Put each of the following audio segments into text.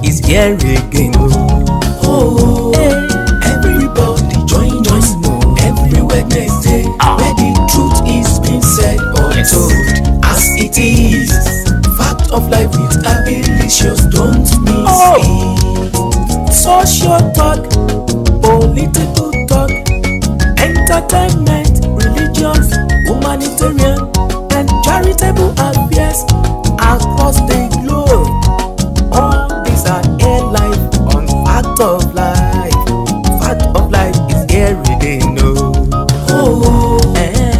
is here again. Oh, everybody join us every Wednesday, where the truth is being said or told as it is. Fact of life with Abbilicious, don't miss it. Social talk, political talk, entertainment, religious, humanitarian, and charitable affairs across the globe. All these are here live on Fact of Life. Fact of Life is here again.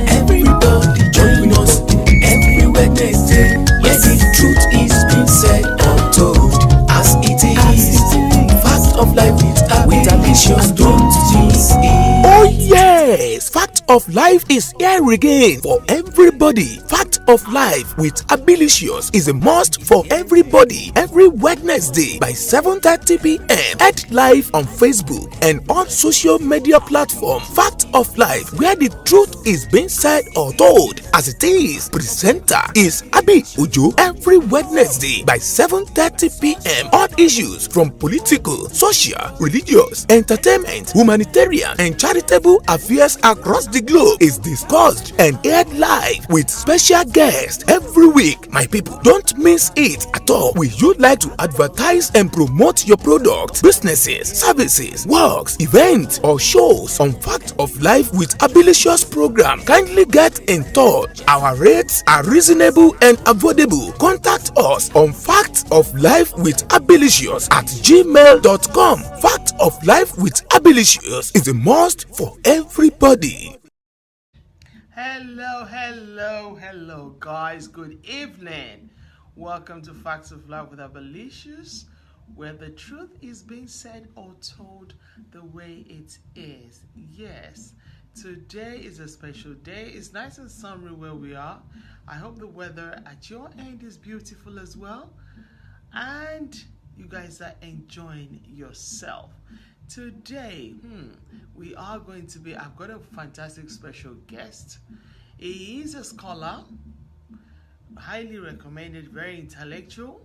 Everybody join us every Wednesday, where the truth is being said or told as it is. Fact of Life with Abbilicious, don't miss it. Oh yes, Fact of Life is here again for everybody. Fact of Life with Abbilicious is a must for everybody every Wednesday by 7:30 p.m. at live on Facebook and on social media platform Fact of Life, where the truth is being said or told as it is. Presenter is Abi Ojo every Wednesday by 7:30 p.m. on issues from political, social, religious, entertainment, humanitarian, and charitable affairs across the globe is discussed and aired live with special guests every week. My people, don't miss it at all. Would you like to advertise and promote your products, businesses, services, works, events, or shows on Fact of Life with Abbilicious program? Kindly get in touch. Our rates are reasonable and affordable. Contact us on Fact of Life with Abbilicious at gmail.com. Fact of Life with Abbilicious is a must for everybody. Hello guys, good evening. Welcome to Facts of Life with Abbilicious, where the truth is being said or told the way it is. Yes, today is a special day. It's nice and sunny where we are. I hope the weather at your end is beautiful as well, and you guys are enjoying yourself. Today, we are going to be, I've got a fantastic special guest. He is a scholar, highly recommended, very intellectual.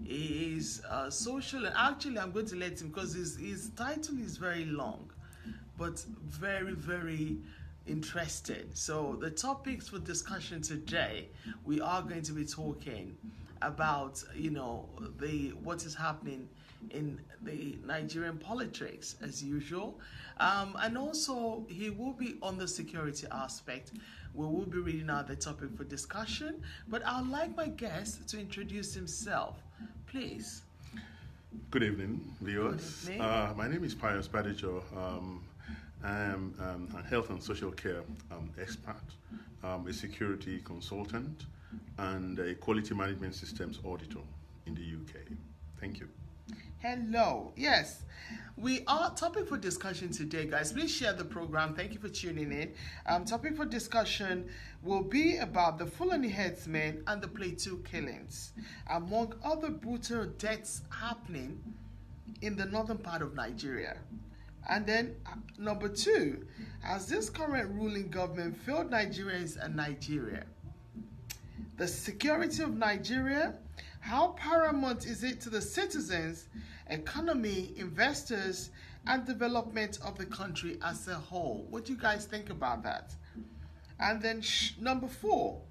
He is social, and actually I'm going to let him, because his title is very long, but very interesting. So the topics for discussion today, we are going to be talking about, what is happening in the Nigerian politics as usual, and also he will be on the security aspect. We will be reading out the topic for discussion, but I'd like my guest to introduce himself, please. Good evening, viewers. Good evening. My name is Pius Badejo. I am a health and social care expert, a security consultant, and a quality management systems auditor in the UK. Thank you. Hello. Yes, we are topic for discussion today, guys. Please share the program. Thank you for tuning in. Topic for discussion will be about the Fulani Herdsmen and the Plateau Killings, among other brutal deaths happening in the northern part of Nigeria. And then number two, has this current ruling government failed Nigerians and Nigeria? The security of Nigeria, how paramount is it to the citizens, economy, investors, and development of the country as a whole? What do you guys think about that? And then number four,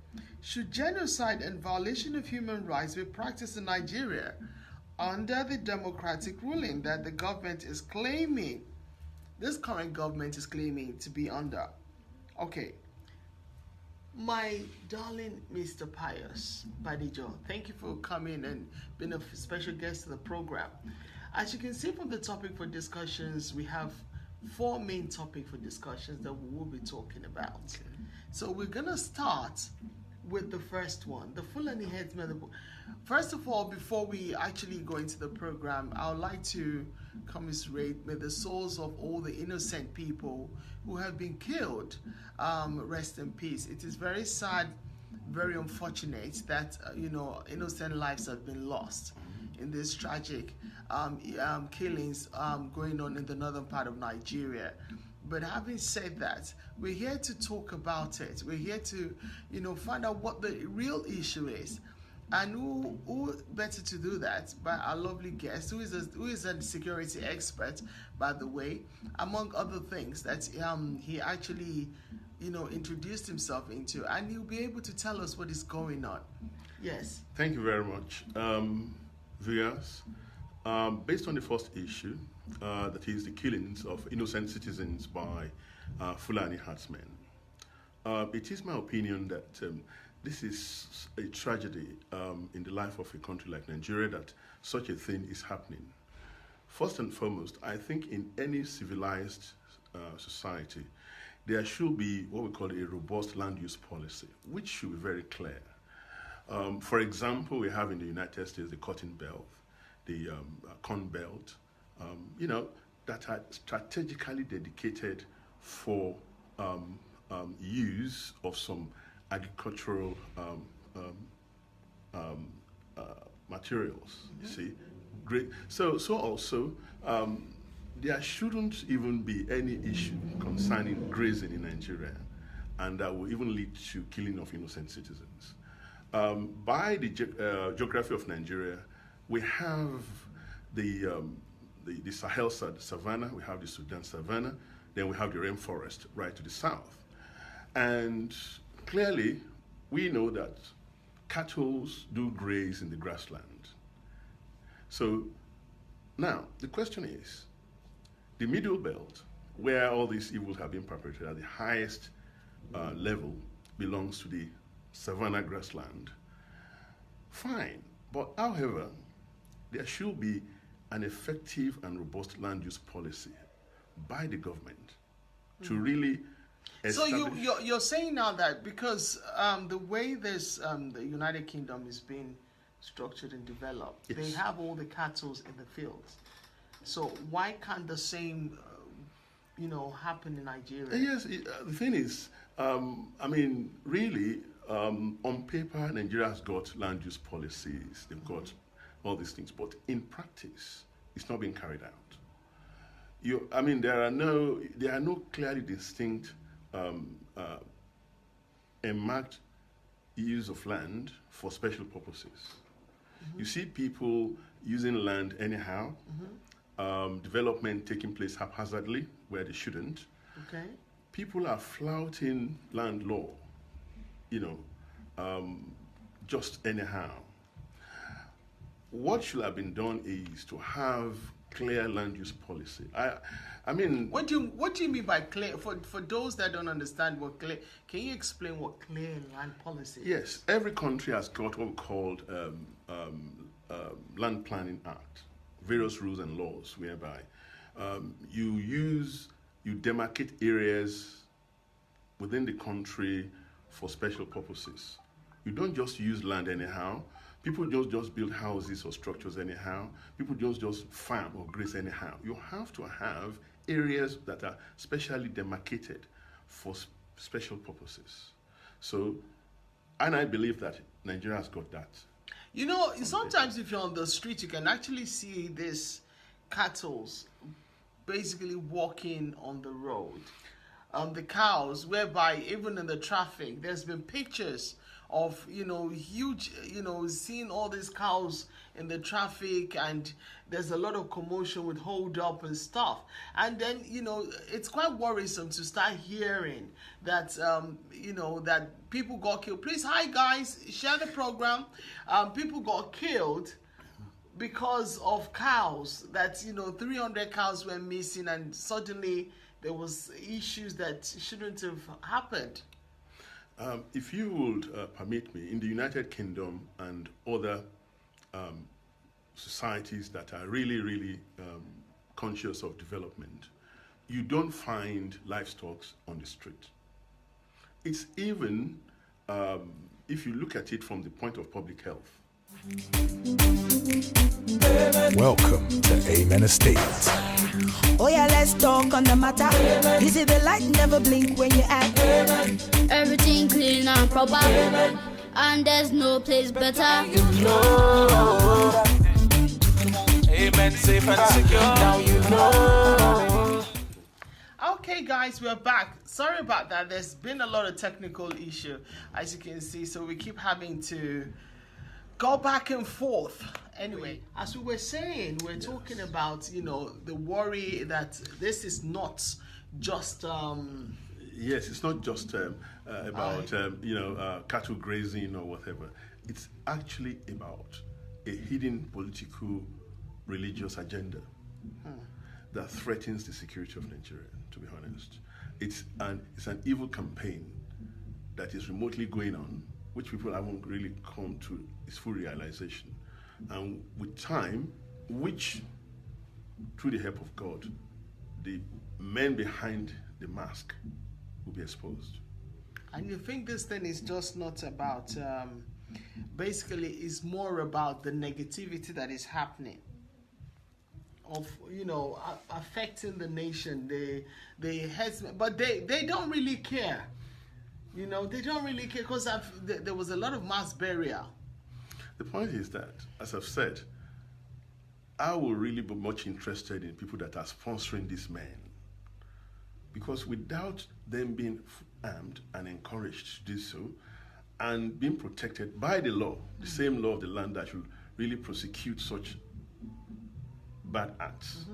should genocide and violation of human rights be practiced in Nigeria under the democratic ruling that the government is claiming, this current government is claiming to be under? Okay. My darling Mr. Pius Badejo, thank you for coming and being a special guest to the program. As you can see from the topic for discussions, we have four main topics for discussions that we will be talking about. Okay. So we're going to start with the first one, the Fulani Herdsmen. First of all, before we actually go into the program, I would like to commiserate with the souls of all the innocent people who have been killed. Rest in peace. It is very sad, very unfortunate that innocent lives have been lost in this tragic killings going on in the northern part of Nigeria. But having said that, we're here to talk about it. We're here to, find out what the real issue is. And who better to do that by our lovely guest, who is a security expert, by the way, among other things that he actually, introduced himself into, and he'll be able to tell us what is going on. Yes. Thank you very much, viewers. Based on the first issue, that is the killings of innocent citizens by Fulani Herdsmen, it is my opinion that this is a tragedy in the life of a country like Nigeria that such a thing is happening. First and foremost, I think in any civilized society, there should be what we call a robust land use policy, which should be very clear. For example, we have in the United States the cotton belt, the corn belt, that are strategically dedicated for use of some agricultural materials. You see, great. So also, there shouldn't even be any issue concerning grazing in Nigeria, and that will even lead to killing of innocent citizens. By the geography of Nigeria, we have the Sahel savanna, we have the Sudan savanna, then we have the rainforest right to the south. And clearly, we know that cattle do graze in the grassland. So now, the question is, the middle belt, where all these evils have been perpetrated at the highest level, belongs to the savanna grassland. Fine, but however, there should be an effective and robust land use policy by the government to really establish. So you're saying now that because the way this the United Kingdom is being structured and developed, yes, they have all the cattle in the fields. So why can't the same happen in Nigeria? Yes, the thing is, really, on paper, Nigeria has got land use policies. They've got all these things, but in practice, it's not being carried out. There are no clearly distinct marked use of land for special purposes. Mm-hmm. You see people using land anyhow, development taking place haphazardly where they shouldn't. Okay. People are flouting land law, just anyhow. What should have been done is to have clear land use policy. What do you mean by clear? For those that don't understand what clear, can you explain what clear land policy is? Yes, every country has got what we call Land Planning Act, various rules and laws whereby you demarcate areas within the country for special purposes. You don't just use land anyhow. People don't just build houses or structures anyhow. People don't just farm or graze anyhow. You have to have areas that are specially demarcated for special purposes. And I believe that Nigeria has got that. Sometimes if you're on the street, you can actually see these cattle basically walking on the road. The cows, whereby even in the traffic, there's been pictures of huge, seeing all these cows in the traffic, and there's a lot of commotion with hold up and stuff. And then it's quite worrisome to start hearing that that people got killed. Please, hi guys, share the program. People got killed because of cows. That 300 cows were missing, and suddenly there was issues that shouldn't have happened. If you would permit me, in the United Kingdom and other societies that are really, really conscious of development, you don't find livestock on the street. It's even, if you look at it from the point of public health. Welcome to Amen Estate. Oh yeah, let's talk on the matter. You see the light never blink when you act. Everything clean and proper, and there's no place better. Amen, safe and secure. Now you know. Okay guys, we're back. Sorry about that. There's been a lot of technical issue, as you can see, so we keep having to go back and forth. Anyway, as we were saying, we're talking about, you know, the worry that this is not just Yes, it's not just about cattle grazing or whatever. It's actually about a hidden political, religious agenda that threatens the security of Nigeria. To be honest, it's an evil campaign that is remotely going on, which people haven't really come to its full realization. And with time, which, through the help of God, the men behind the mask will be exposed. And you think this thing is just not about, basically, it's more about the negativity that is happening, of, you know, affecting the nation, the headsmen, but they don't really care. You know, they don't really care, because there was a lot of mass burial. The point is that, as I've said, I will really be much interested in people that are sponsoring these men. Because without them being armed and encouraged to do so, and being protected by the law, the same law of the land that should really prosecute such bad acts,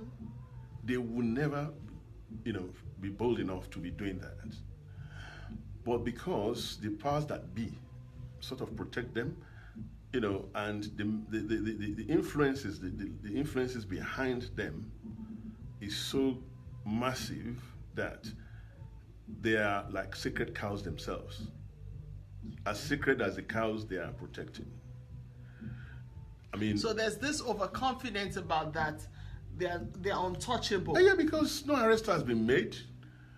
they will never, you know, be bold enough to be doing that. But because the powers that be sort of protect them, you know, and the influences, the influences behind them is so massive that they are like sacred cows themselves. As sacred as the cows they are protecting. I mean, so there's this overconfidence about that they're untouchable. Yeah, because no arrest has been made,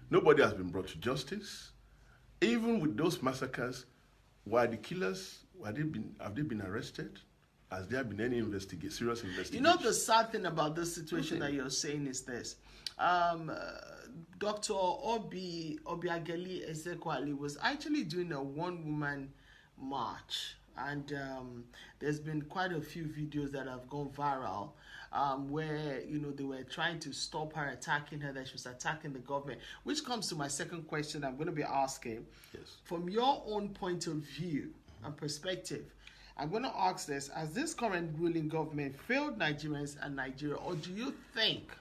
nobody has been brought to justice. Even with those massacres, why the killers? Have they been arrested? Has there been any serious investigation? You know, the sad thing about this situation that you're saying is this. Dr. Obiageli Ezekwali was actually doing a one-woman march. And there's been quite a few videos that have gone viral where, you know, they were trying to stop her, attacking her, that she was attacking the government. Which comes to my second question I'm going to be asking. Yes. From your own point of view and perspective, I'm going to ask this: has this current ruling government failed Nigerians and Nigeria, or do you think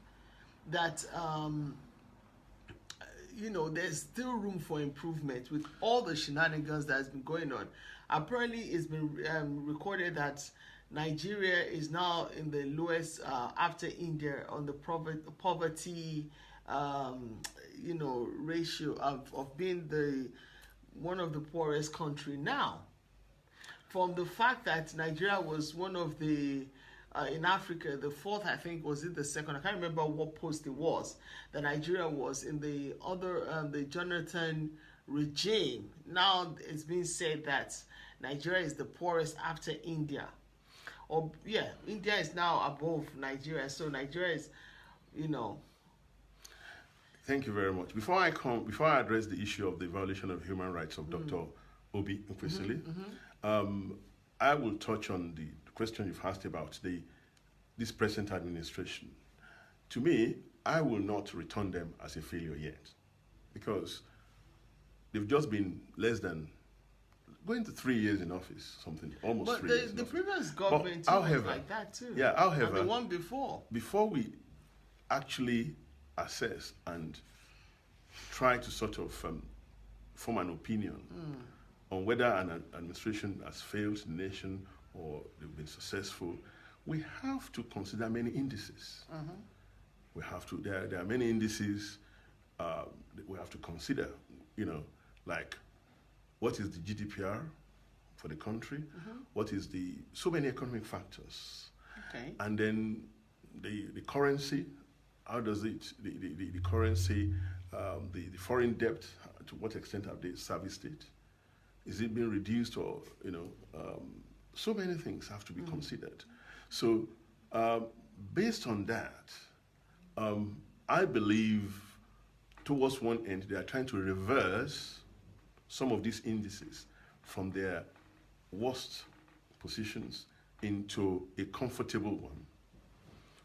that you know, there's still room for improvement with all the shenanigans that has been going on? Apparently, it's been recorded that Nigeria is now in the lowest after India on the poverty you know, ratio of being one of the poorest country now. From the fact that Nigeria was one of the in Africa, the fourth, I think, was it the second? I can't remember what post it was. That Nigeria was in the other, the Jonathan regime. Now it's being said that Nigeria is the poorest after India. Or yeah, India is now above Nigeria. So Nigeria is, you know. Thank you very much. Before I address the issue of the violation of human rights of Dr. Obi Nkwesili, I will touch on the question you've asked about this present administration. To me, I will not return them as a failure yet, because they've just been less than going to 3 years in office, something almost. But 3 years. The previous government was like that too. Yeah, however, and the one before. Before we actually assess and try to sort of form an opinion on whether an administration has failed the nation or they've been successful, we have to consider many indices. We have to. There are many indices that we have to consider. You know, like what is the GDPR for the country? What is so many economic factors? Okay. And then the currency. How does the currency, the foreign debt, to what extent have they serviced it? Is it being reduced, or, you know, so many things have to be considered. So based on that, I believe towards one end they are trying to reverse some of these indices from their worst positions into a comfortable one.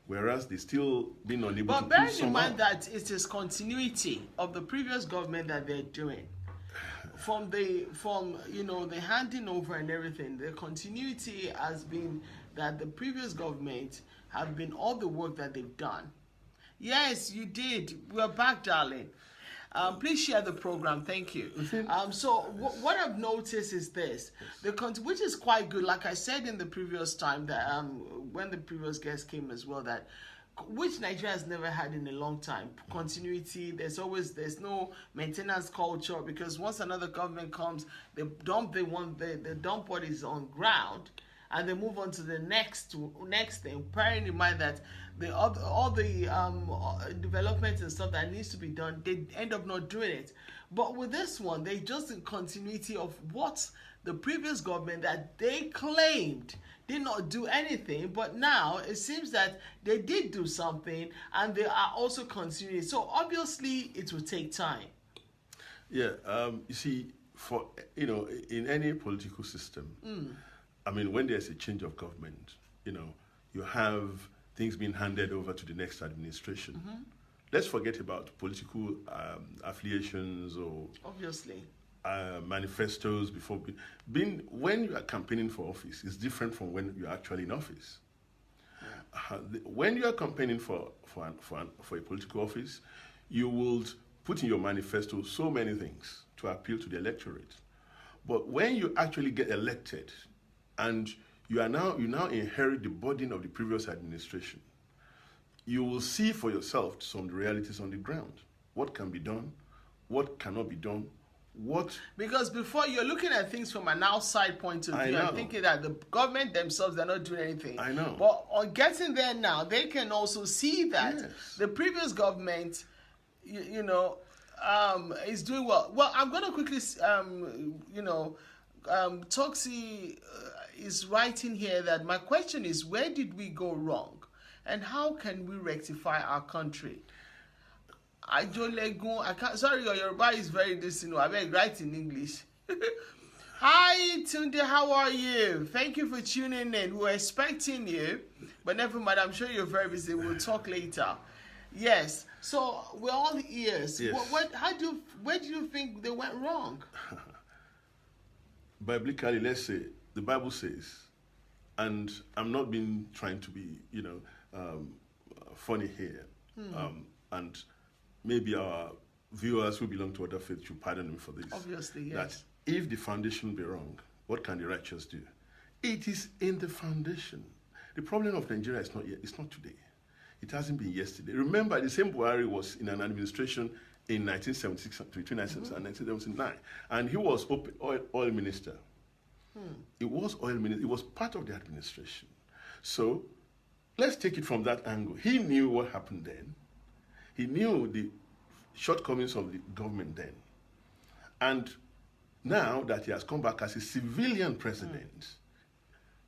Whereas they still been unable to. But bearing in mind that it is continuity of the previous government that they're doing. the handing over and everything, the continuity has been that the previous government have been all the work that they've done. Yes, you did. We're back, darling. Please share the program. Thank you. So what I've noticed is this, which is quite good. Like I said in the previous time that when the previous guest came as well, that which Nigeria has never had in a long time. Continuity. There's no maintenance culture, because once another government comes, they dump what is on ground, and they move on to the next thing, bearing in mind that all the development and stuff that needs to be done, they end up not doing it. But with this one, they just in continuity of what the previous government that they claimed did not do anything, but now it seems that they did do something, and they are also continuing. So obviously it will take time. Yeah, you see, in any political system, I mean, when there's a change of government, you have things being handed over to the next administration. Let's forget about political affiliations or obviously manifestos before when you are campaigning for office is different from when you're actually in office. When you are campaigning for a political office, you will put in your manifesto so many things to appeal to the electorate. But when you actually get elected and you now inherit the burden of the previous administration, you will see for yourself some of the realities on the ground. What can be done, what cannot be done, because before you're looking at things from an outside point of view and thinking that the government themselves, they're not doing anything. I know. But on getting there now, they can also see that the previous government, is doing well. Well, I'm going to quickly, Toxie is writing here that my question is, where did we go wrong? And how can we rectify our country? I can't, sorry, your Yoruba is very distant. I beg, write in English. Hi, Tunde, how are you? Thank you for tuning in. We're expecting you, but never mind, I'm sure you're very busy. We'll talk later. Yes, so we're all ears. Yes. Where do you think they went wrong? Biblically, let's say, the Bible says, and I'm not trying to be, funny here, and maybe our viewers who belong to other faiths should pardon me for this. Obviously, yes. That if the foundation be wrong, what can the righteous do? It is in the foundation. The problem of Nigeria is not today. It hasn't been yesterday. Remember, the same Buhari was in an administration in 1976, between 1976 and 1979, and he was oil minister. It was oil minister. It was part of the administration. So let's take it from that angle. He knew what happened then. He knew the shortcomings of the government then. And now that he has come back as a civilian president,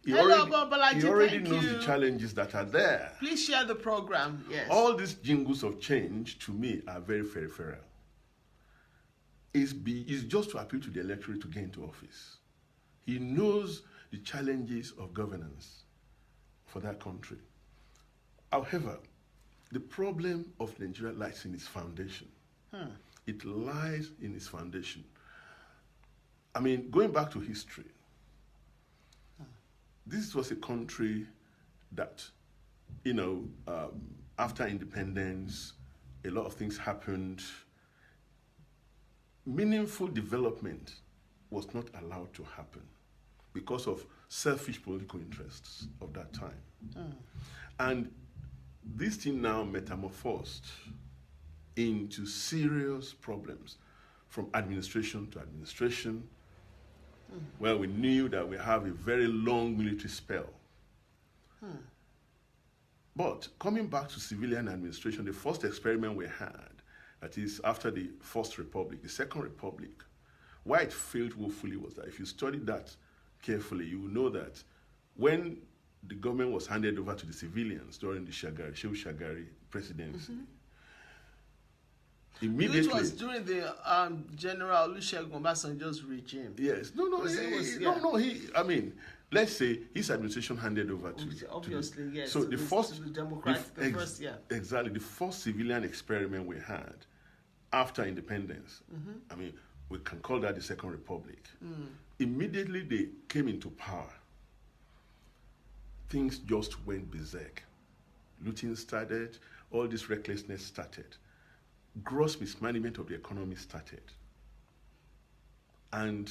he already knows the challenges that are there. Please share the program, yes. All these jingles of change, to me, are very peripheral. It's just to appeal to the electorate to get into office. He knows the challenges of governance for that country. However, the problem of Nigeria lies in its foundation. It lies in its foundation. I mean, going back to history, this was a country that, after independence, a lot of things happened. Meaningful development was not allowed to happen because of selfish political interests of that time. And this thing now metamorphosed into serious problems from administration to administration. Well, we knew that we have a very long military spell. But coming back to civilian administration, the first experiment we had, that is after the First Republic, the Second Republic, why it failed woefully was that if you study that carefully, you will know that when the government was handed over to the civilians during the Shehu Shagari presidency, immediately. Which was during the General Olusegun Obasanjo's regime. Yes. Let's say his administration handed over to. Obviously, yes. So the first Democrats, exactly, the first civilian experiment we had after independence. I mean, we can call that the Second Republic. Immediately they came into power, things just went berserk. Looting started, all this recklessness started. Gross mismanagement of the economy started. And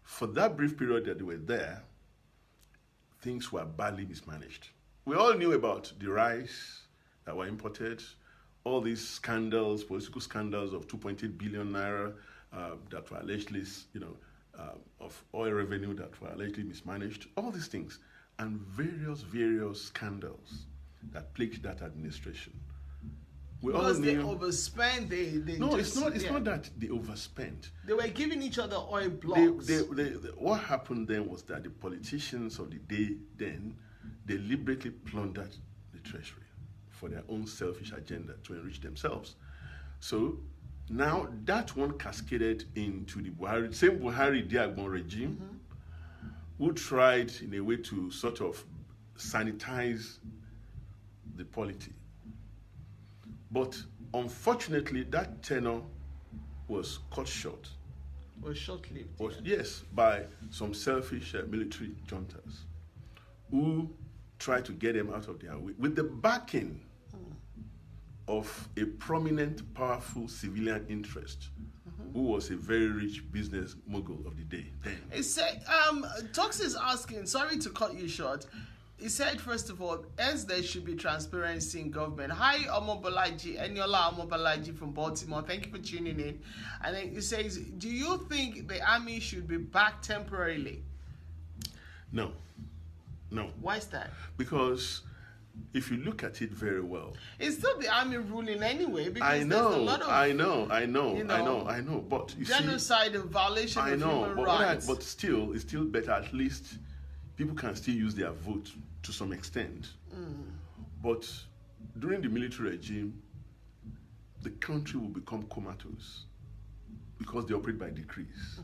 for that brief period that they were there, things were badly mismanaged. We all knew about the rice that were imported, all these scandals, political scandals of 2.8 billion naira that were allegedly, of oil revenue that were allegedly mismanaged, all these things, and various scandals that plagued that administration. We Because all they knew. overspent, It's not that they overspent. They were giving each other oil blocks. What happened then was that the politicians of the day then deliberately plundered the treasury for their own selfish agenda to enrich themselves. So now that one cascaded into the same Buhari Diagbon regime, who tried in a way to sort of sanitize the polity. But unfortunately, that tenure was cut short. Was short-lived. Yes, by some selfish military juntas who tried to get them out of their way with the backing of a prominent, powerful civilian interest who was a very rich business mogul of the day. He said, Tox is asking, sorry to cut you short. He said, first of all, as there should be transparency in government. Hi, Omobolaji, Eniola Omobolaji from Baltimore. Thank you for tuning in. And then he says, do you think the army should be back temporarily? No. Why is that? Because if you look at it very well, it's still the army ruling anyway. Because I know, there's a lot of, I know. But you genocide and violation of human rights. But still, it's still better. At least people can still use their vote to some extent. But during the military regime, the country will become comatose because they operate by decrees.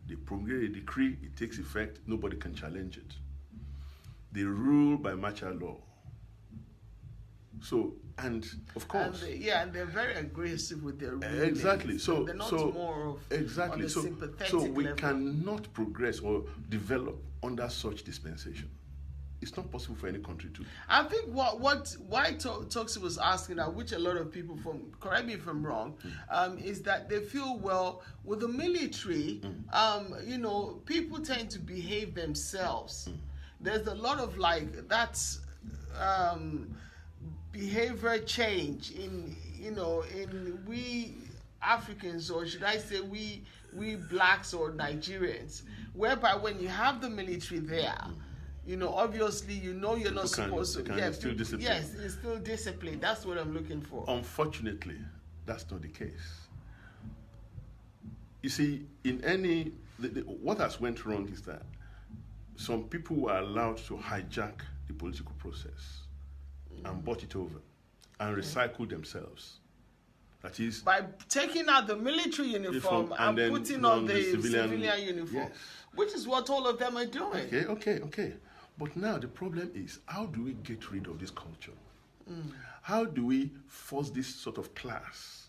They promulgate a decree, it takes effect, nobody can challenge it. They rule by martial law. So, and of course, and they're very aggressive with their rulings. Exactly. So they're not more of exactly. on the So sympathetic we level. cannot progress or develop under such dispensation. It's not possible for any country to. I think why Toxie was asking that, which a lot of people correct me if I'm wrong, is that they feel, well, with the military, people tend to behave themselves. There's a lot of behavior change in we Africans, or should I say we blacks or Nigerians, whereby when you have the military there, obviously you're not supposed to. Yes, still discipline. Yes, it's still discipline. That's what I'm looking for. Unfortunately, that's not the case. You see, what has went wrong is that some people were allowed to hijack the political process and bought it over and recycle themselves. That is, by taking out the military uniform and then putting on the civilian uniform, yes. Which is what all of them are doing. Okay. But now the problem is, how do we get rid of this culture? How do we force this sort of class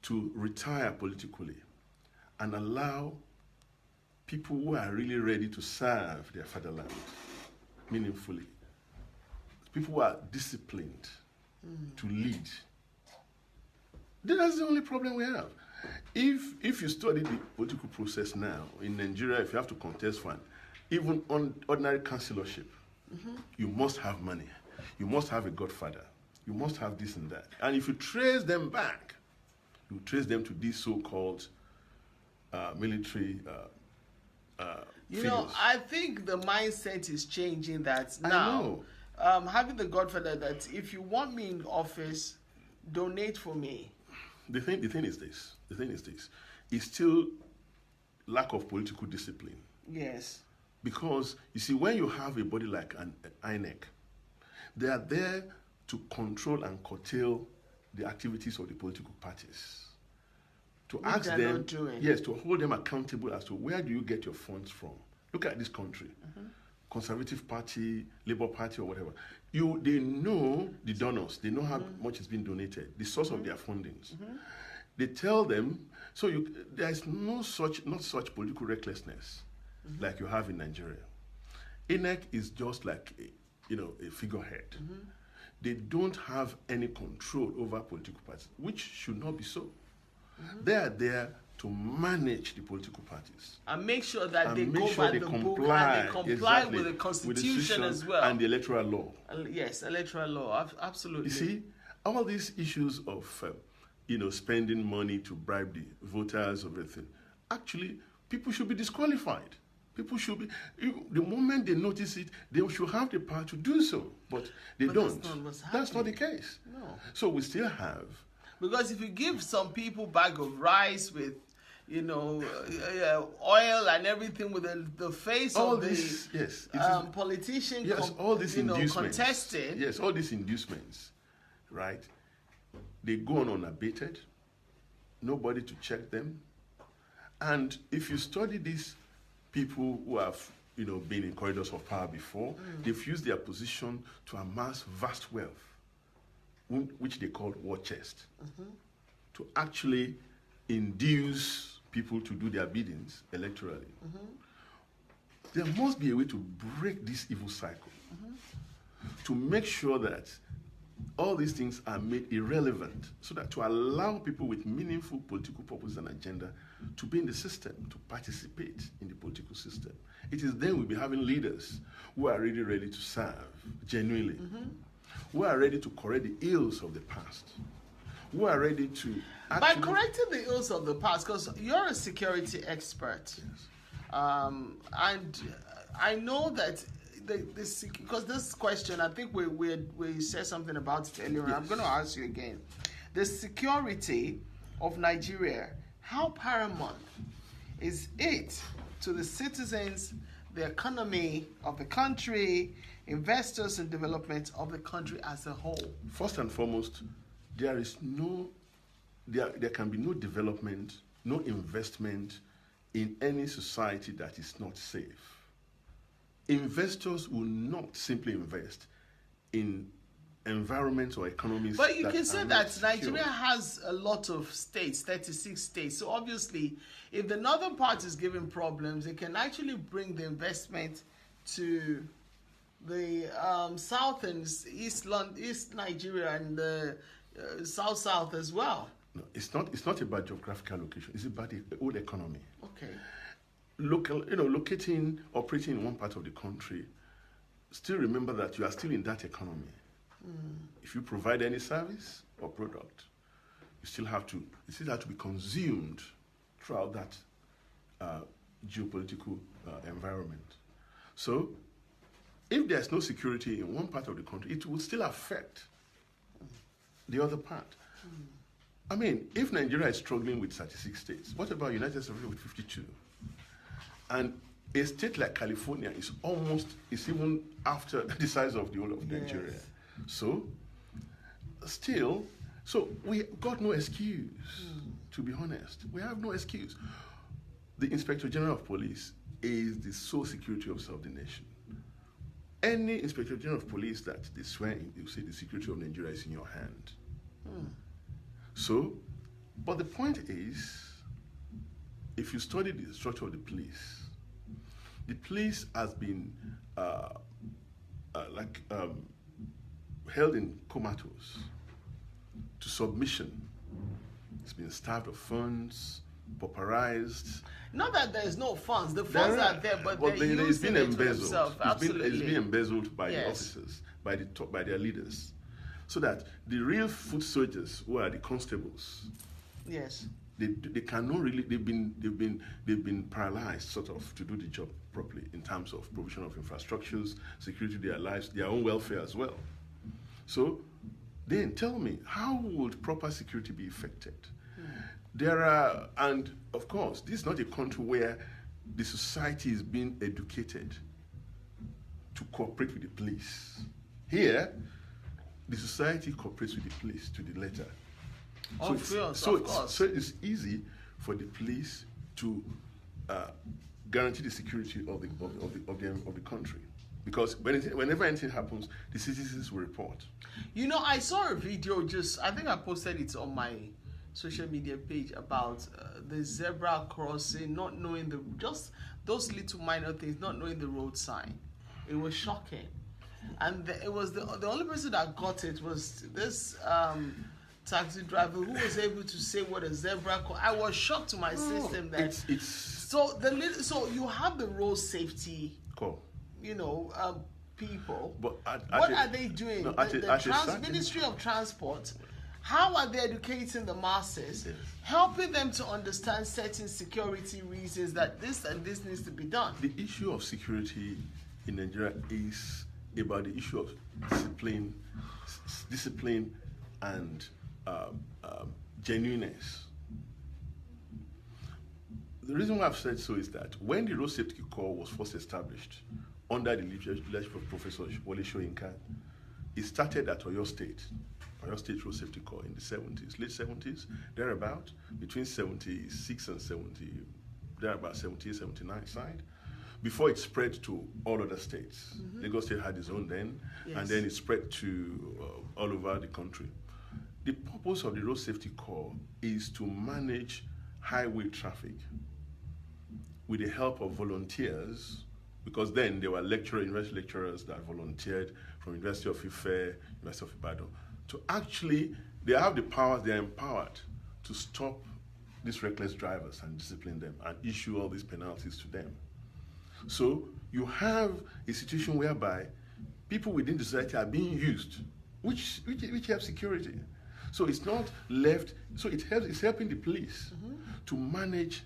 to retire politically and allow people who are really ready to serve their fatherland meaningfully, people who are disciplined to lead? That's the only problem we have. If you study the political process now in Nigeria, if you have to contest for even on ordinary councillorship, you must have money, you must have a godfather, you must have this and that. And if you trace them back, you trace them to these so-called military figures. I think the mindset is changing that now. Having the godfather, that if you want me in office, donate for me. The thing is this. It's still lack of political discipline. Yes. Because, you see, when you have a body like an INEC, they are there to control and curtail the activities of the political parties. To ask them, yes, to hold them accountable as to where do you get your funds from. Look at this country. Conservative Party, Labour Party, or whatever. They know the donors. They know how much is being donated, the source of their fundings. They tell them, so there's not such political recklessness like you have in Nigeria. INEC is just like a figurehead. They don't have any control over political parties, which should not be so. They are there to manage the political parties and make sure that they make go sure by they the comply, book and they comply exactly, with the constitution with the as well, and the electoral law. Yes, electoral law, absolutely. You see, all these issues of spending money to bribe the voters, everything. Actually, people should be disqualified. People should be, the moment they notice it, they should have the power to do so. But they don't. That's not the case. No. So we still have. Because if you give some people bag of rice with, oil and everything with the face all of this, the politician, all these inducements, contesting. Yes, all these inducements, right? They go on unabated. Nobody to check them. And if you study these people who have, been in corridors of power before, they've used their position to amass vast wealth, which they call war chest, to actually induce people to do their biddings electorally. There must be a way to break this evil cycle, to make sure that all these things are made irrelevant, so that to allow people with meaningful political purpose and agenda to be in the system, to participate in the political system. It is then we'll be having leaders who are really ready to serve genuinely, who are ready to correct the ills of the past, who are ready to By correcting the ills of the past, because you're a security expert, and I know that because this question, I think we said something about it earlier. Yes. I'm going to ask you again. The security of Nigeria, how paramount is it to the citizens, the economy of the country, investors and development of the country as a whole? First and foremost, there can be no development, no investment in any society that is not safe. Investors will not simply invest in environments or economies. But you can say that Nigeria has a lot of states, 36 states. So obviously, if the northern part is giving problems, it can actually bring the investment to the south and east Nigeria and the south as well. No, it's not about geographical location. It's about the whole economy. Okay. Locating, operating in one part of the country, still remember that you are still in that economy. If you provide any service or product, it still have to be consumed throughout that geopolitical environment. So, if there's no security in one part of the country, it will still affect the other part. I mean, if Nigeria is struggling with 36 states, what about United States with 52? And a state like California is even after the size of the whole of Nigeria. Yes. So we got no excuse, to be honest. We have no excuse. The Inspector General of Police is the sole security officer of the nation. Any Inspector General of Police that they swear in, they will say the security of Nigeria is in your hand. So, but the point is, if you study the structure of the police has been held in comatose to submission. It's been starved of funds, pauperized. Not that there is no funds. The funds are there, but they're using it for themselves. Absolutely. It's been embezzled by the officers, by their leaders, so that the real foot soldiers, who are the constables, yes, they cannot really. They've been paralyzed, sort of, to do the job properly in terms of provision of infrastructures, security of their lives, their own welfare as well. So, then tell me, how would proper security be effected? And of course, this is not a country where the society is being educated to cooperate with the police. Here, the society cooperates with the police to the letter. So it's easy for the police to guarantee the security of the country, because whenever anything happens, the citizens will report. I saw a video. I think I posted it on my social media page about the zebra crossing, not knowing just those little minor things, not knowing the road sign. It was shocking. And it was the only person that got it was this taxi driver who was able to say what a zebra I was shocked to my system that so you have the road safety people, but what are they doing? The Ministry of Transport, how are they educating the masses, helping them to understand certain security reasons that this and this needs to be done? The issue of security in Nigeria is about the issue of discipline and genuineness. The reason why I've said so is that when the Road Safety Corps was first established under the leadership of Professor Wole Soyinka, it started at Oyo State Road Safety Corps in the 70s, late 70s, thereabout, between 76 and 70, thereabout 78, 79 side, before it spread to all other states. Lagos State had its own then, and then it spread to all over the country. The purpose of the Road Safety Corps is to manage highway traffic with the help of volunteers, because then there were university lecturers that volunteered from University of Ife, University of Ibadan, to actually, they have the power, they're empowered to stop these reckless drivers and discipline them and issue all these penalties to them. So you have a situation whereby people within the society are being used, which helps security. So it's not left, so it's helping the police to manage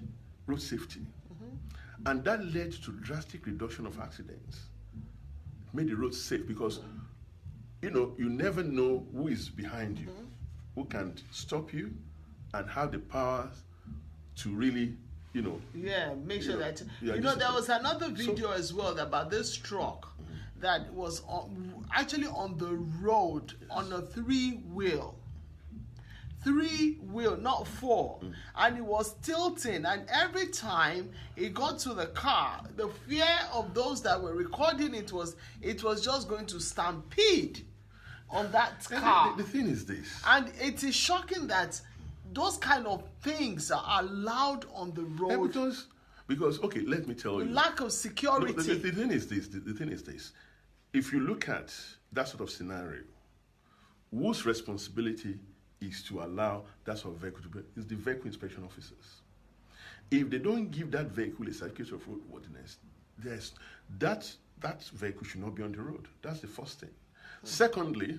road safety. And that led to drastic reduction of accidents. It made the road safe because, you never know who is behind you, who can stop you and have the power to really, make sure that, there was another video as well about this truck that was actually on the road on a three-wheel, not four, and it was tilting, and every time it got to the car, the fear of those that were recording it was just going to stampede on that car. The thing is this, and it is shocking that those kind of things are allowed on the road. Because okay, let me tell you, lack of security. No, the thing is this. If you look at that sort of scenario, whose responsibility is to allow that sort of vehicle to be? Is the vehicle inspection officers. If they don't give that vehicle a certificate of roadworthiness, that vehicle should not be on the road. That's the first thing. Secondly,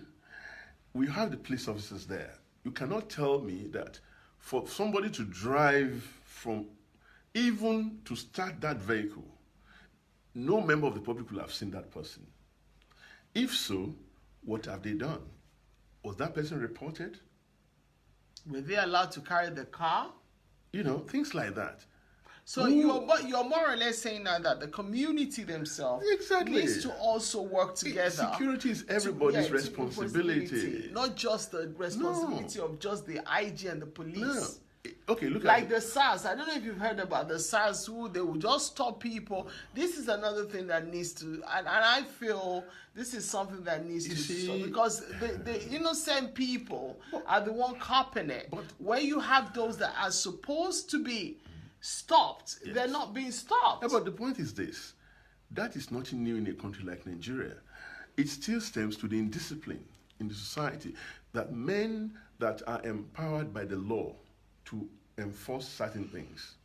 we have the police officers there. You cannot tell me that for somebody to drive from, even to start that vehicle, no member of the public will have seen that person. If so, what have they done? Was that person reported? Were they allowed to carry the car? Things like that. So you're more or less saying now that the community themselves needs to also work together. Security is everybody's responsibility. Not just the responsibility of just the IG and the police. No. Okay, look like the SARS. I don't know if you've heard about the SARS, who they will just stop people. This is another thing that needs to, and I feel this is something that needs to stop, because the innocent people are the one copping it. But where you have those that are supposed to be stopped, they're not being stopped. Yeah, but the point is this: that is nothing new in a country like Nigeria. It still stems to the indiscipline in the society, that men that are empowered by the law to enforce certain things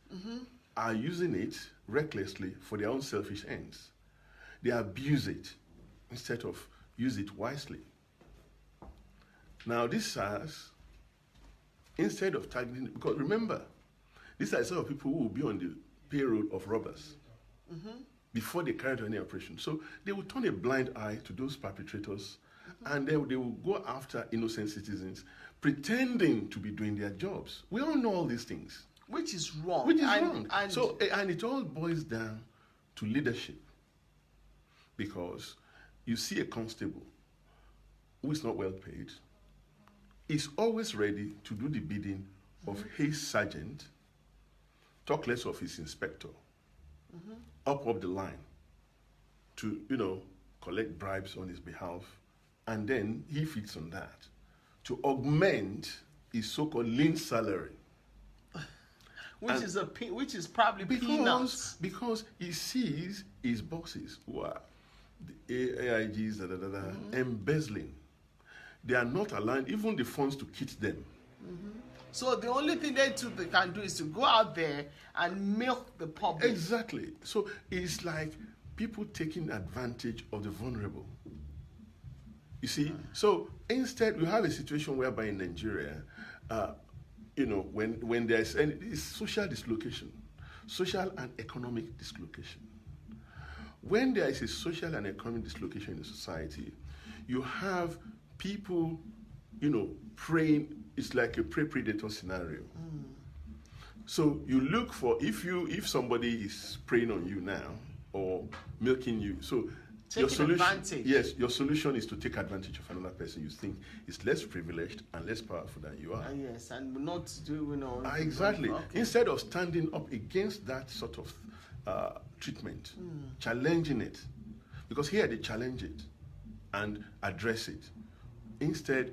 are using it recklessly for their own selfish ends. They abuse it instead of use it wisely. Now this SARS, instead of targeting, because remember, these are the sort of people who will be on the payroll of robbers before they carry out any operation. So they will turn a blind eye to those perpetrators, and they will go after innocent citizens, pretending to be doing their jobs. We all know all these things. Which is wrong. And it all boils down to leadership. Because you see a constable who is not well paid, is always ready to do the bidding of his sergeant, talk less of his inspector, up the line to, collect bribes on his behalf, and then he feeds on that to augment his so-called lean salary. Which is probably peanuts. Because he sees his bosses who are the AIGs, embezzling. They are not allowing even the funds to kit them. So the only thing they can do is to go out there and milk the public. Exactly. So it's like people taking advantage of the vulnerable. You see, so instead we have a situation whereby in Nigeria, when there is any social dislocation, social and economic dislocation. When there is a social and economic dislocation in the society, you have people, preying. It's like a prey-predator scenario. So you look for if somebody is preying on you now or milking you. So your solution is to take advantage of another person you think is less privileged and less powerful than you are. Yes, and not do exactly. Okay. Instead of standing up against that sort of treatment, challenging it, because here they challenge it and address it. Instead,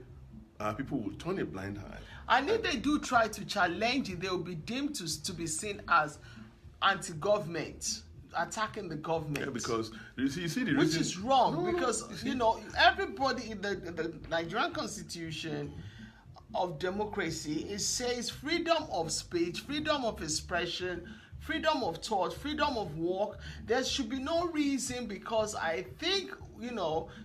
people will turn a blind eye. And if they do try to challenge it, they will be deemed to be seen as anti-government, attacking the government. Yeah, because you see the reason, which is wrong, because everybody in the Nigerian Constitution of democracy, it says freedom of speech, freedom of expression, freedom of thought, freedom of work. There should be no reason, because I think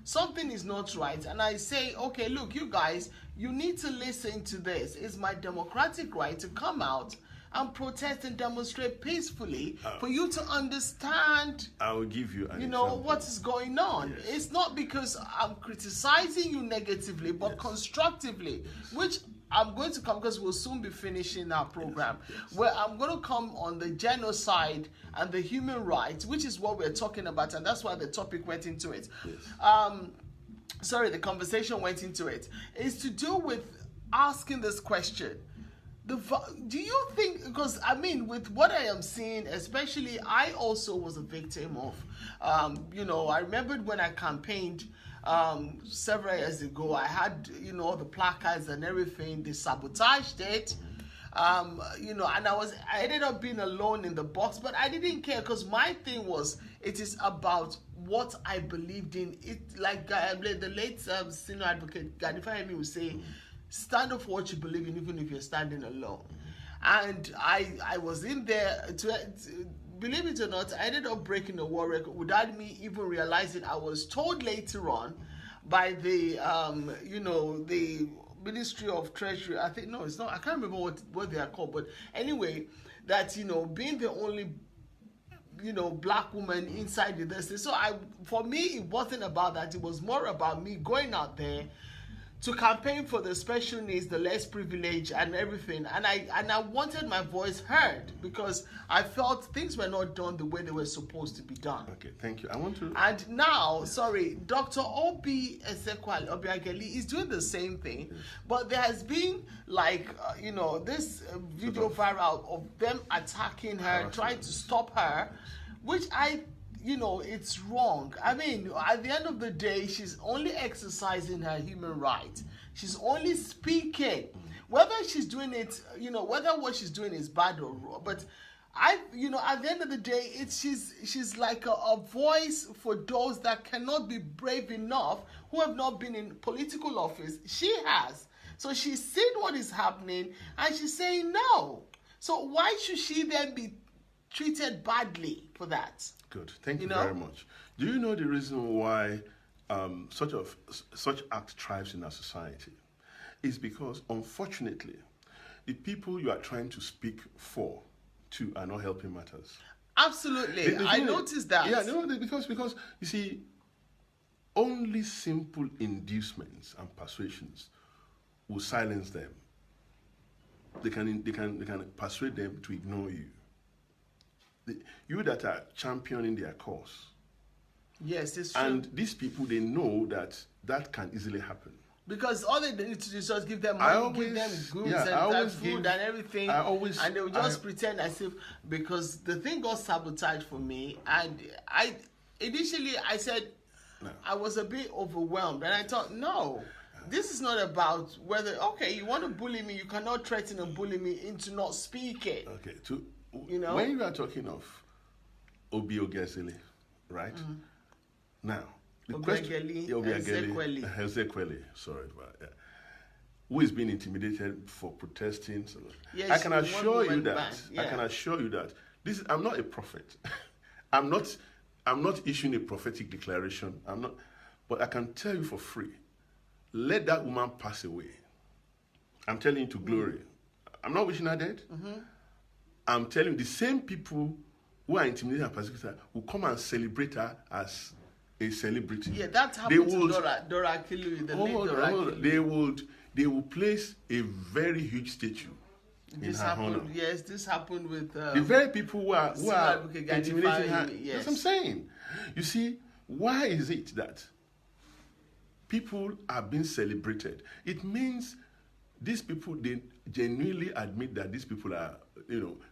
something is not right, and I say, okay, look, you guys, you need to listen to this. It's my democratic right to come out and protest and demonstrate peacefully for you to understand. I will give you an example. What is going on. Yes. It's not because I'm criticizing you negatively, but constructively, which I'm going to come, because we'll soon be finishing our program, where I'm going to come on the genocide and the human rights, which is what we're talking about, and that's why the topic went into it. The conversation went into it. It's to do with asking this question. Do you think, because with what I am seeing, especially I also was a victim of, I remembered when I campaigned several years ago, I had, all the placards and everything. They sabotaged it, and I ended up being alone in the box, but I didn't care, because my thing was, it is about what I believed in. It, like the late senior advocate Gadi Fahimi would say, stand up for what you believe in, even if you're standing alone. And I was in there believe it or not, I ended up breaking the world record without me even realizing. I was told later on by the the Ministry of Treasury, I think, no, it's not, I can't remember what they are called, but anyway, that being the only black woman inside the industry. So for me, it wasn't about that. It was more about me going out there to campaign for the special needs, the less privileged, and everything. And I wanted my voice heard, because I felt things were not done the way they were supposed to be done. Okay, thank you. I want to... And now, Dr. Obi Ezekwali Obiageli is doing the same thing, but there has been, this video viral of them attacking her, trying to stop her, which it's wrong. At the end of the day, she's only exercising her human right. She's only speaking. Whether she's doing it, whether what she's doing is bad or wrong, but at the end of the day, she's like a voice for those that cannot be brave enough, who have not been in political office. She has. So she's seen what is happening, and she's saying no. So why should she then be treated badly for that? Good. Thank you very much. Do you know the reason why such act thrives in our society? Is because, unfortunately, the people you are trying to speak for are not helping matters. Absolutely. I noticed that. Yeah, no, because you see, only simple inducements and persuasions will silence them. They can persuade them to ignore you. You that are championing their cause. Yes, it's true. And these people, they know that can easily happen. Because all they need to do is just give them money, give them goods and food and everything, and they will just pretend as if, because the thing got sabotaged for me, and initially I said, no. I was a bit overwhelmed, and I thought, no, this is not about whether, okay, you want to bully me, you cannot threaten and bully me into not speaking. Okay, you know? When you are talking of Obi Ogesele, right? Now, the question... Ezekweli, sorry about that. Who is being intimidated for protesting? So yes, I can assure you that. Yeah. I can assure you that this. I'm not a prophet. I'm not issuing a prophetic declaration. I'm not. But I can tell you for free. Let that woman pass away. I'm telling you to glory. I'm not wishing her dead. I'm telling you, the same people who are intimidated and persecuted will come and celebrate her as a celebrity. Yeah, that happened to Dora Akilu, the late Dora Akilu. They will place a very huge statue in her honor. Yes, this happened with... the very people who are intimidating her. Yes. That's what I'm saying. You see, why is it that people are being celebrated? It means these people, they genuinely admit that these people are,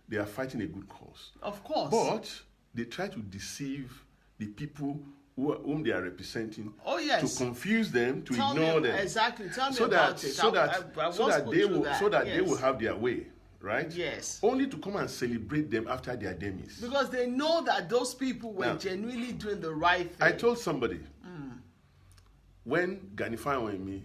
they are fighting a good cause. Of course. But they try to deceive the people whom they are representing, to confuse them, to ignore them. Exactly. Tell me about it. So that they will have their way, right? Yes. Only to come and celebrate them after their demise. Because they know that those people were genuinely doing the right thing. I told somebody, when Gani Fawehinmi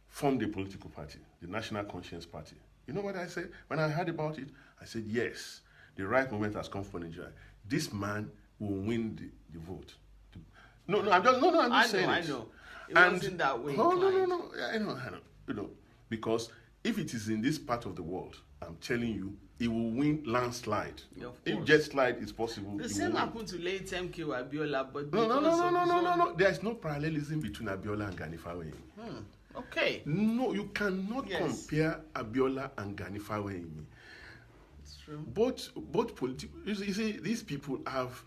formed a political party, the National Conscience Party, you know what I said? When I heard about it, I said, yes, the right moment has come for Nigeria. This man will win the vote. I'm just saying it. I know. It wasn't that way. No. I know. Because if it is in this part of the world, I'm telling you, it will win landslide. If jet slide is possible, the same happened to late MK Abiola, but no. There is no parallelism between Abiola and Gani Fawehinmi. Okay. No, you cannot compare Abiola and Gani Fawehinmi. It's true. Both political. You see, these people have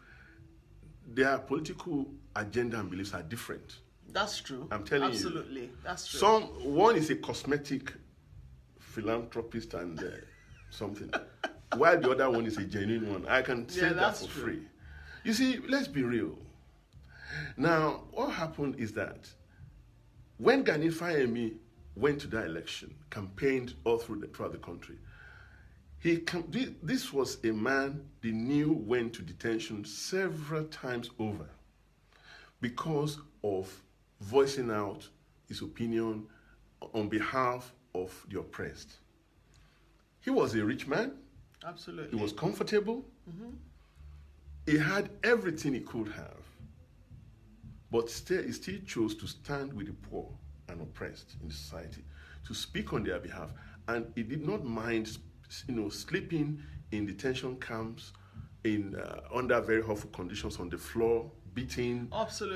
their political agenda and beliefs are different. That's true. I'm telling you. Absolutely. That's true. One is a cosmetic philanthropist and something, while the other one is a genuine one. I can say that for free. You see, let's be real. Now, what happened is that when Gani Fawehinmi went to that election, campaigned all throughout the country, this was a man they knew went to detention several times over because of voicing out his opinion on behalf of the oppressed. He was a rich man. Absolutely. He was comfortable. He had everything he could have. But he still chose to stand with the poor and oppressed in society, to speak on their behalf. And he did not mind sleeping in detention camps under very awful conditions on the floor, beaten,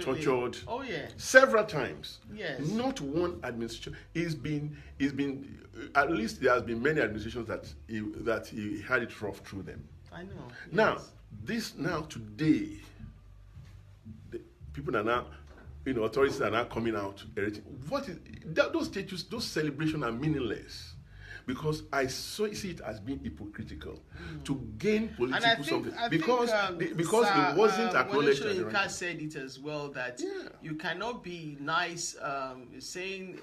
tortured. Oh yeah. Several times. Yes. Not one administration. He's been at least there has been many administrations that he had it rough through them. I know. Now today, the people are now, authorities are now coming out. What is those statues? Those celebrations are meaninless. Because I see it as being hypocritical to gain political something. Because it wasn't acknowledged. Yinka said it as well that you cannot be nice saying,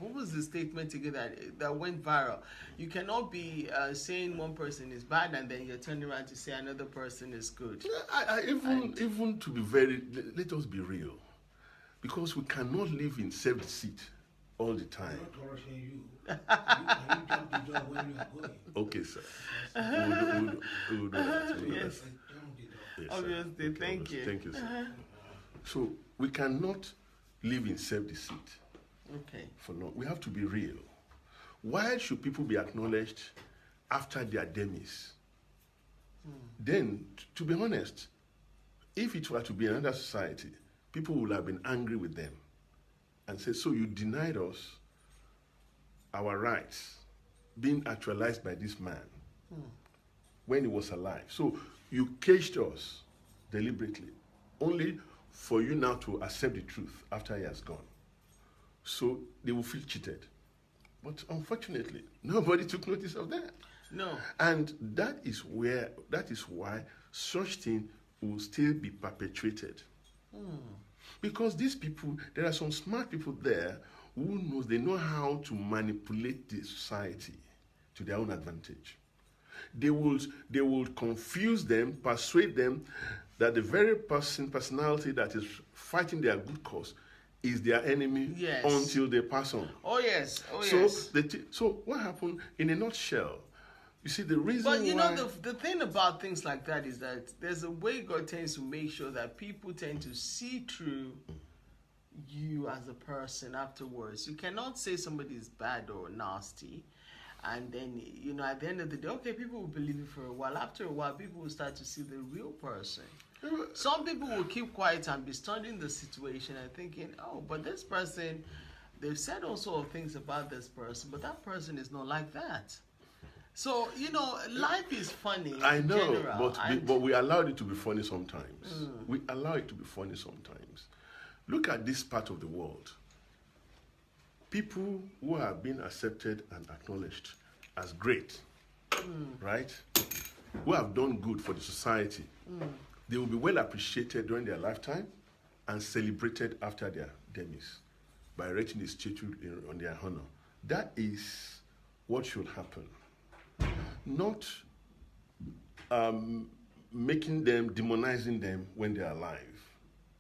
what was the statement again that went viral? You cannot be saying one person is bad and then you're turning around to say another person is good. Even to be let us be real. Because we cannot live in self-deceit all the time. Okay, sir. We'll do that. Yes. Obviously, thank you. Thank you, sir. So we cannot live in self-deceit. Okay. For long. We have to be real. Why should people be acknowledged after their demise? Then, to be honest, if it were to be another society, people would have been angry with them and say, so you denied us our rights being actualized by this man when he was alive. So you caged us deliberately, only for you now to accept the truth after he has gone. So they will feel cheated. But unfortunately, nobody took notice of that. No. And that is why such thing will still be perpetuated. Because these people, there are some smart people there who knows, they know how to manipulate the society to their own advantage. They will confuse them, persuade them that the very personality that is fighting their good cause is their enemy until they pass on. Oh yes, So what happened in a nutshell? You see, the reason But you why... know, the thing about things like that is that there's a way God tends to make sure that people tend to see through you as a person afterwards. You cannot say somebody is bad or nasty, and then, you know, at the end of the day, okay, people will believe you for a while. After a while, people will start to see the real person. Some people will keep quiet and be studying the situation and thinking, oh, but this person, they've said all sorts of things about this person, but that person is not like that. So, you know, life is funny. I know, general, but we allowed it to be funny sometimes. We allow it to be funny sometimes. Look at this part of the world. People who have been accepted and acknowledged as great, right? Who have done good for the society, they will be well appreciated during their lifetime and celebrated after their demise by erecting a statue on their honor. That is what should happen. Not making them, demonizing them when they are alive,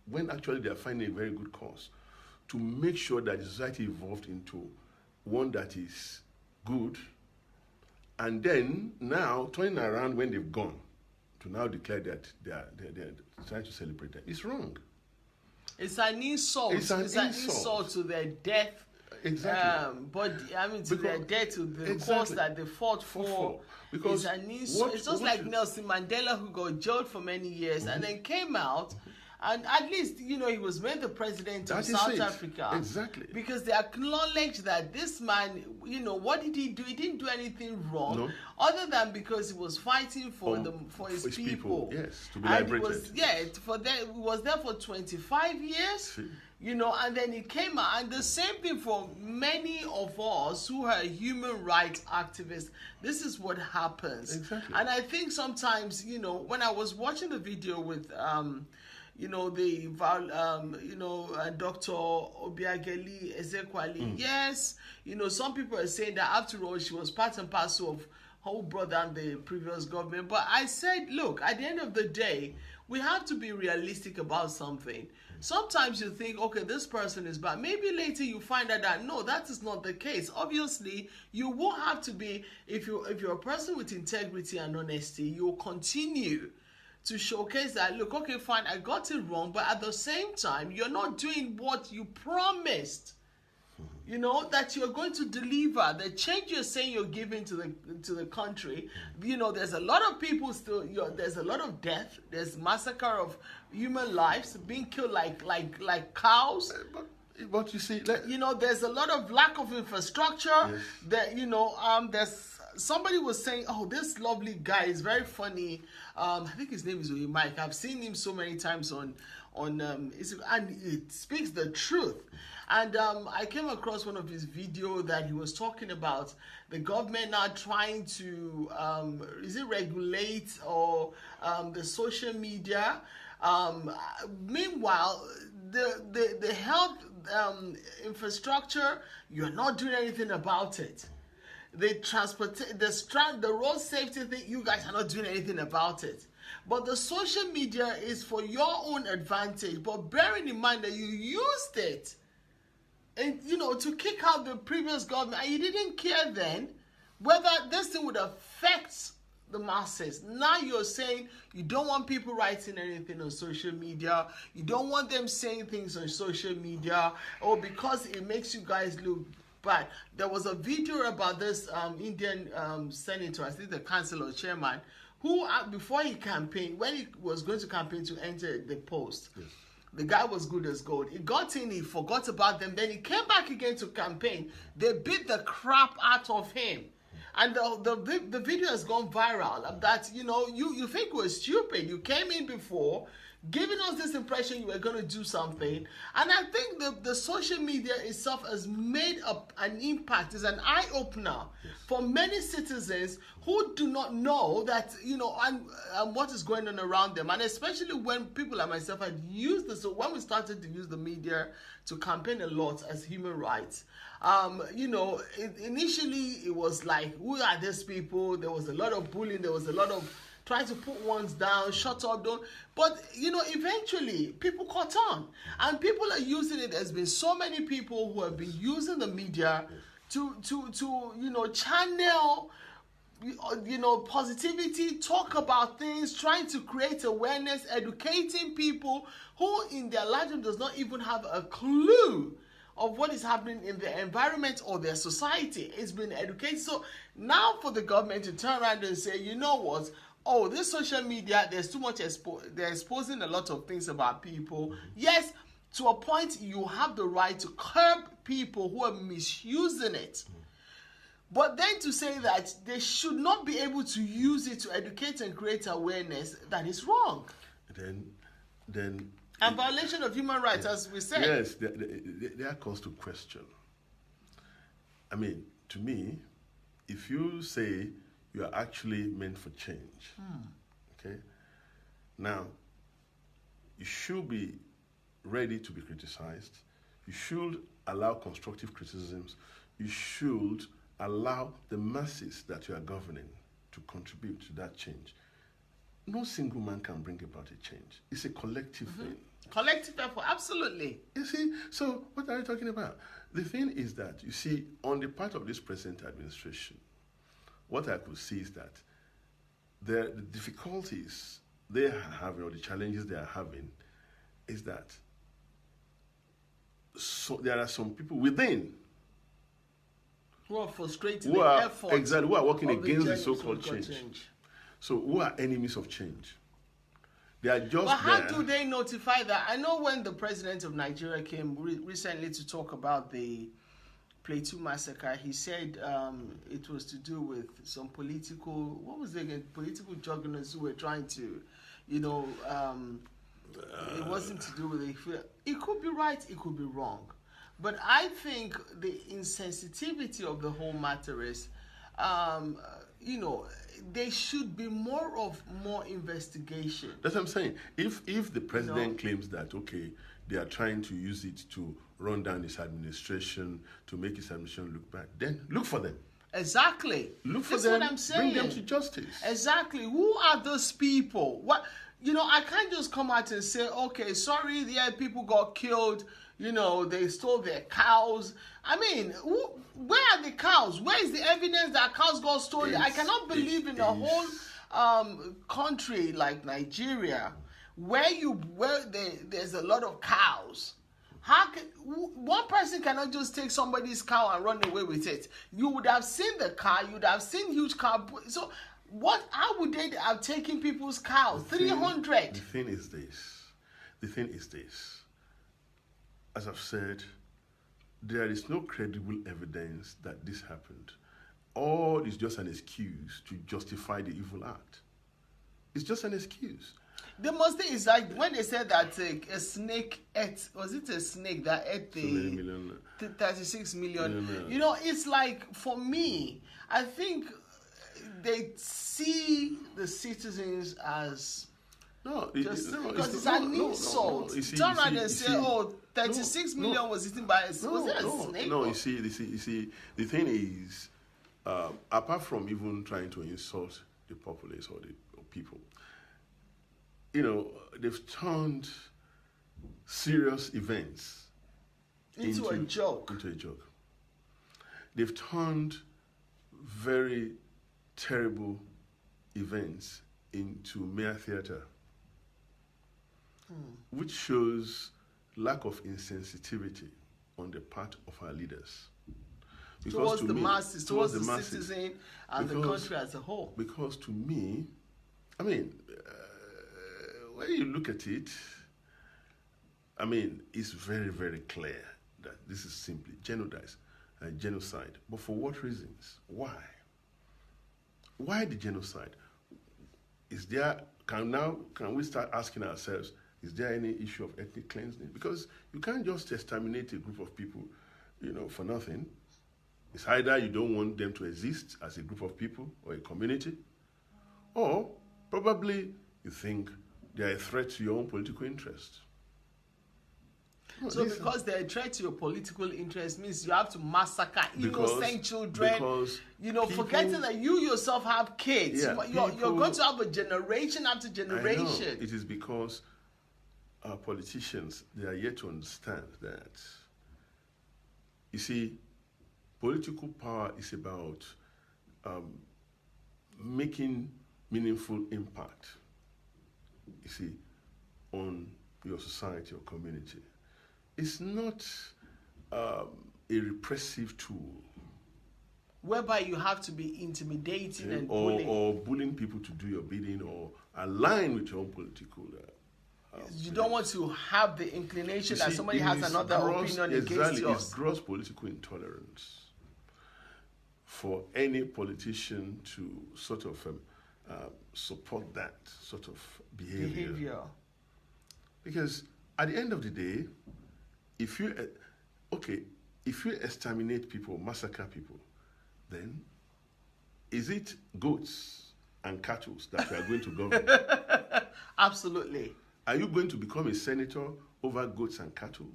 when actually they are finding a very good cause to make sure that the society evolved into one that is good, and then now turning around when they've gone to now declare that they're trying to celebrate them. It's wrong. It's an insult. It's an insult to their death. Exactly. But I mean, to their death, to the cause that they fought for. Because it's an insult. It's just like Nelson Mandela, who got jailed for many years and then came out. And at least, you know, he was made the president of South Africa. Exactly. Because they acknowledged that this man, you know, what did he do? He didn't do anything wrong, other than because he was fighting for his people. Yes, to be liberated. He was there for 25 years. You know, and then he came out, and the same thing for many of us who are human rights activists. This is what happens. Exactly. And I think sometimes, you know, when I was watching the video with you know, Dr. Obiageli Ezekwali. Yes, you know, some people are saying that after all, she was part and parcel of who brought down the previous government. But I said, look, at the end of the day, we have to be realistic about something. Sometimes you think, okay, this person is bad. Maybe later you find out that no, that is not the case. Obviously, you will have to be, if you're a person with integrity and honesty, you'll continue to showcase that, look, okay, fine, I got it wrong, but at the same time, you're not doing what you promised. You know, that you're going to deliver. The change you're saying you're giving to the country, you know, there's a lot of people still, there's a lot of death, there's massacre of human lives, being killed like cows. But you see, you know, there's a lot of lack of infrastructure. Yes. That, you know, there's somebody was saying, oh, this lovely guy is very funny. I think his name is Mike. I've seen him so many times on and it speaks the truth. And I came across one of his videos that he was talking about the government now trying to regulate or the social media. Meanwhile, the health infrastructure, you're not doing anything about it. The road safety thing, you guys are not doing anything about it. But the social media is for your own advantage. But bearing in mind that you used it, and you know, to kick out the previous government, and you didn't care then whether this thing would affect the masses. Now you're saying you don't want people writing anything on social media. You don't want them saying things on social media, or because it makes you guys look bad. There was a video about this Indian senator, I think the council or chairman, who before he campaigned, when he was going to campaign to enter the post, yes, the guy was good as gold. He got in, he forgot about them, then he came back again to campaign. They beat the crap out of him. And the video has gone viral. That, you know, you think we're stupid. You came in before, giving us this impression you were going to do something. And I think the social media itself has made up an impact, is an eye-opener for many citizens who do not know that, you know, and what is going on around them. And especially when people like myself had used this, so when we started to use the media to campaign a lot as human rights, you know, initially it was like, who are these people? There was a lot of bullying, there was a lot of trying to put ones down, shut up, don't. But, you know, eventually people caught on. And people are using it. There's been so many people who have been using the media to you know, channel, you know, positivity, talk about things, trying to create awareness, educating people who in their lifetime does not even have a clue of what is happening in their environment or their society. It's been educated. So now for the government to turn around and say, you know what, oh, this social media, there's too much they're exposing a lot of things about people. Yes, to a point, you have the right to curb people who are misusing it. But then to say that they should not be able to use it to educate and create awareness, that is wrong. Then and violation of human rights, as we said. Yes, they are cause to question. I mean, to me, if you say you are actually meant for change, okay? Now, you should be ready to be criticized. You should allow constructive criticisms. You should allow the masses that you are governing to contribute to that change. No single man can bring about a change. It's a collective thing. Collective effort, absolutely. You see, so what are you talking about? The thing is that, you see, on the part of this present administration, what I could see is that the difficulties they are having, or the challenges they are having, is that there are some people within who are frustrated, who are working against the so-called change. So who are enemies of change? They are just But how there. do they notify that? I know when the president of Nigeria came recently to talk about the Plateau massacre, he said it was to do with some political, what was it again? Political jugglers who were trying to, you know, it wasn't to do with it. It could be right, it could be wrong. But I think the insensitivity of the whole matter is, you know, there should be more investigation. That's what I'm saying. If the president claims that, okay, they are trying to use it to run down his administration, to make his administration look bad, then look for them. Exactly. Look for That's them, what I'm saying. bring them to justice. Exactly. Who are those people? What, you know, I can't just come out and say, okay, sorry, yeah, people got killed, you know, they stole their cows. I mean, where are the cows? Where is the evidence that cows got stolen? I cannot believe in a whole country like Nigeria where there's a lot of cows. How can one person cannot just take somebody's cow and run away with it? You would have seen the car. You would have seen huge cow. So what? How would they have taken people's cows? 300. The thing is this. As I've said, there is no credible evidence that this happened. All is just an excuse to justify the evil act. It's just an excuse. The most thing is like when they said that a snake ate, was it a snake that ate the 36 million? You know, it's like, for me, I think they see the citizens as because it's an insult. Turn around and say, 36 million was eaten by was it a snake? No, you see, the thing is, apart from even trying to insult the populace or the people, you know, they've turned serious events into a joke. They've turned very terrible events into mere theater, which shows lack of insensitivity on the part of our leaders. Towards the masses, towards the citizen and the country as a whole. Because to me, I mean, when you look at it, I mean, it's very, very clear that this is simply genocide. But for what reasons? Why? Why the genocide? Can we start asking ourselves, Is there any issue of ethnic cleansing? Because you can't just exterminate a group of people, for nothing. It's either you don't want them to exist as a group of people or a community, or probably you think they are a threat to your own political interest. So because they're a threat to your political interest means you have to massacre innocent children. Because forgetting that you yourself have kids. Yeah, you're going to have a generation after generation. I know. It is because our politicians, they are yet to understand that, you see, political power is about making meaningful impact, you see, on your society or community. It's not a repressive tool. Whereby you have to be intimidating and bullying. Or bullying people to do your bidding or align with your own political... you don't want to have the inclination that somebody has another opinion against yours. It's gross political intolerance for any politician to sort of support that sort of behavior. Because at the end of the day, if you exterminate people, massacre people, then is it goats and cattle that we are going to govern? Absolutely. Are you going to become a senator over goats and cattle?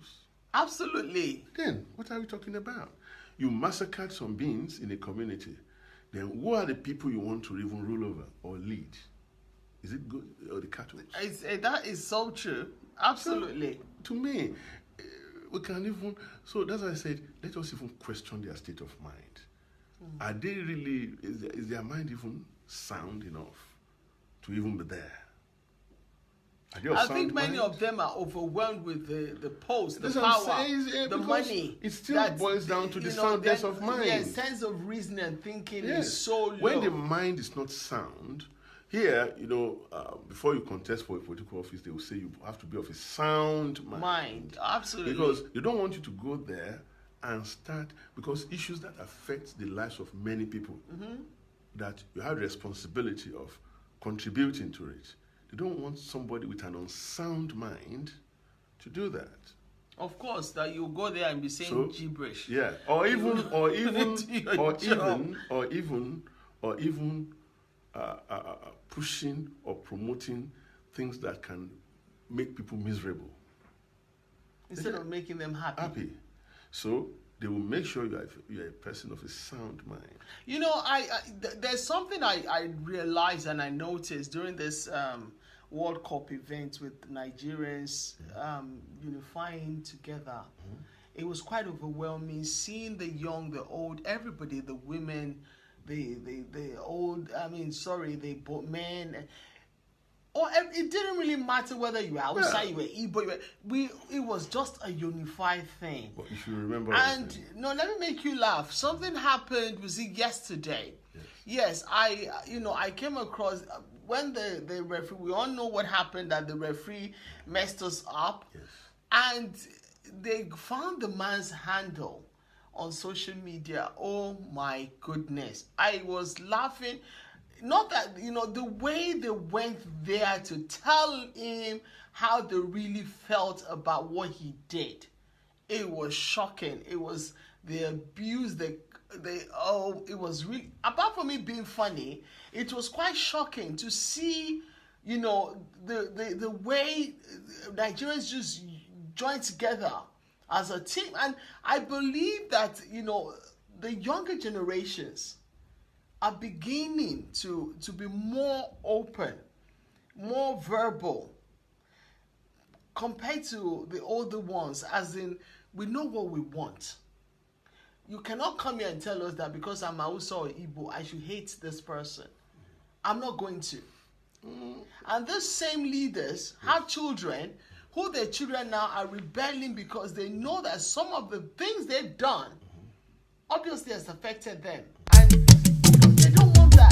Absolutely. Then, what are we talking about? You massacred some beings in a community. Then, who are the people you want to even rule over or lead? Is it good or the cattle? That is so true. Absolutely. So, to me, we can even... So, that's why I said, let us even question their state of mind. Are they really... Is their mind even sound enough to even be there? I think many of them are overwhelmed with the post, the power, the money. It still boils down to the soundness of mind. Yeah, sense of reason and thinking is so low. When the mind is not sound, here, before you contest for a political office, they will say you have to be of a sound mind. Absolutely. Because they don't want you to go there and start, because issues that affect the lives of many people, that you have the responsibility of contributing to it. They don't want somebody with an unsound mind to do that. Of course, that you go there and be saying gibberish. Yeah, or even pushing or promoting things that can make people miserable instead of making them happy. So they will make sure you are a person of a sound mind. There's something I realized and I noticed during this World Cup event with Nigerians unifying together. It was quite overwhelming seeing the young, the old, everybody, the women, the old. The men. It didn't really matter whether you were outside, you were Igbo, it was just a unified thing. But you should remember. And let me make you laugh. Something happened. Was it yesterday? Yes, I came across when the referee. We all know what happened. That the referee messed us up, and they found the man's handle on social media. Oh my goodness! I was laughing. Not that, the way they went there to tell him how they really felt about what he did. It was shocking. It was the abuse, it was really, apart from it being funny, it was quite shocking to see, the way Nigerians just joined together as a team. And I believe that, the younger generations are beginning to be more open, more verbal, compared to the older ones, as in, we know what we want. You cannot come here and tell us that because I'm Hausa or Igbo, I should hate this person. I'm not going to. And those same leaders have children who their children now are rebelling because they know that some of the things they've done obviously has affected them. And they don't want that.